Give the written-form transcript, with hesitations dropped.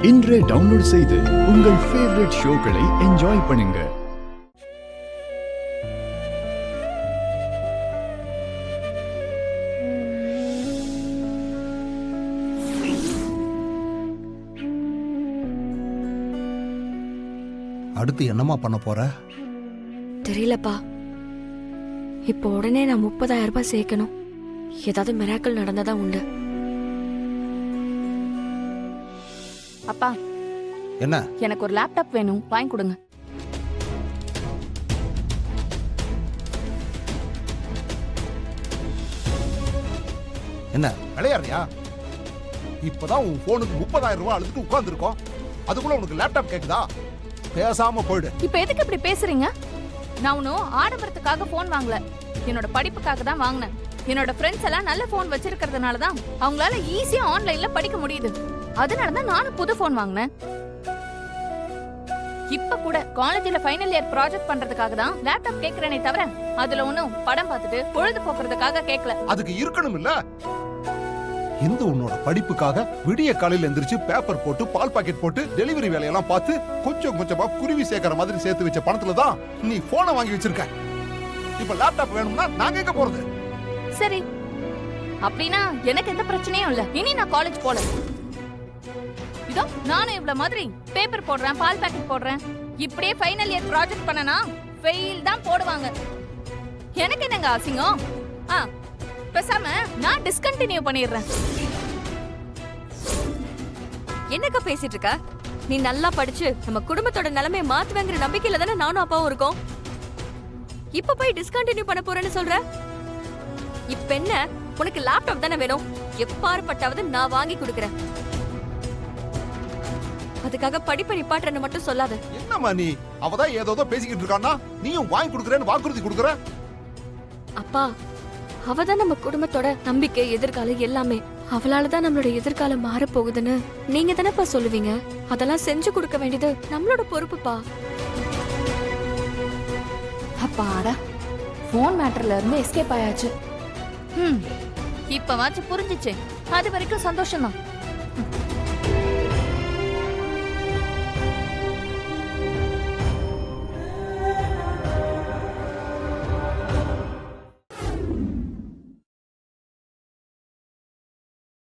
இன்றே டவுன்லோட் செய்து உங்கள் ஃபேவரட் ஷோக்களை என்ஜாய் பண்ணுங்க. அடுத்து என்னமா பண்ண போற? தெரியலப்பா. இப்போ உடனே நான் 30,000 ரூபாய் சேர்க்கணும். ஏதாவது மிராக்கிள் நடந்ததா உண்டு. அப்பா, என்ன? எனக்கு ஒரு லேப்டாப் வேணும், வாங்கி கொடுங்க. என்ன விளையாடுறியா? இப்பதான் உன் போனுக்கு 30,000 ரூபாய் அழுதுட்டு உட்கார்ந்து இருக்கோம். அதுக்குள்ள உனக்கு லேப்டாப் கேக்குதா? பேசாம போயிடு. இப்ப எதுக்கு இப்படி பேசுறீங்க? நான் ஒன்னும் ஆடம்பரத்துக்காக போன் வாங்கல, என்னோட படிப்புக்காக தான் வாங்கினேன். என்னோட ஃப்ரெண்ட்ஸ் எல்லாம் நல்ல போன் வச்சிருக்கிறதுனால தான் அவங்களால ஈஸியா ஆன்லைன்ல படிக்க முடியுது. அதனாலதான் நானும் புது போன் வாங்கினேன். இப்ப கூட காலேஜ்ல ஃபைனல் இயர் ப்ராஜெக்ட் பண்றதுக்காக தான் லேப்டாப் கேக்குறேனே தவிர அதுல ஒன்னும் படம் பார்த்துட்டு பொழுது போக்குறதுக்காக கேட்கல. அதுக்கு இருக்கணும் இல்ல? இந்த உன்னோட படிப்புக்காக விடிய காலையில எந்திரிச்சு பேப்பர் போட்டு பால் பாக்கெட் போட்டு டெலிவரி வேலையெல்லாம் பார்த்து கொஞ்சம் கொஞ்சமா குருவி சேர்க்கிற மாதிரி சேர்த்து வச்ச பணத்துல தான் நீ போனை வாங்கி வச்சிருக்க. இப்ப லேப்டாப் வேணும்னா நாங்க எங்க போறது? சரி, அப்படின்னா எனக்கு எந்த பிரச்சனையும் இல்ல. இனி நான் காலேஜ் போல. இதோ நானும் இவ்வளவு மாதிரி பேப்பர் போடுறேன், பால் பாக்கெட் போடுறேன். இப்படியே ஃபைனல் இயர் ப்ராஜெக்ட் பண்ணனா ஃபெயில் தான் போடுவாங்க. எனக்கு என்னங்க அசிங்கம்? பேசாம நான் டிஸ்கண்டினியூ பண்ணிடுறேன். என்னக்கா பேசிட்டு இருக்க? நீ நல்லா படிச்சு நம்ம குடும்பத்தோட நிலைமையை மாத்துவேங்கிற நம்பிக்கையில தானே நானும் அப்பாவும் இருக்கோம். இப்ப போய் டிஸ்கண்டினியூ பண்ண போறேன்னு சொல்ற? இப்ப என்ன, உனக்கு லேப்டாப் தானே வேணும்? எப்பாறுபட்டாவது நான் வாங்கி கொடுக்கறேன். அதுக்காக படிப்பை நிப்பாட்டுறேன்னு மட்டும் சொல்லாத. என்னம்மா நீ? அவதான் ஏதோ பேசிக்கிட்டு இருக்கான்னா நீயும் வாங்கி கொடுக்கறேன்னு வாக்குறுதி கொடுக்கற? அப்பா, அவதான் நம்ம குடும்பத்தோட நம்பிக்கை, எதிர்காலம் எல்லாமே. அவளாலதான் நம்மளோட எதிர்காலம் மாற போகுதுன்னு நீங்க தானேப்பா சொல்லுவீங்க. அதெல்லாம் செஞ்சு கொடுக்க வேண்டியது நம்மளோட பொறுப்புப்பா. அப்பாடா, போன் மேட்டர்ல இருந்து எஸ்கேப் ஆயாச்சு. இப்பவாச்சும் புரிஞ்சிச்சு. அது வரைக்கும் சந்தோஷம் தான்.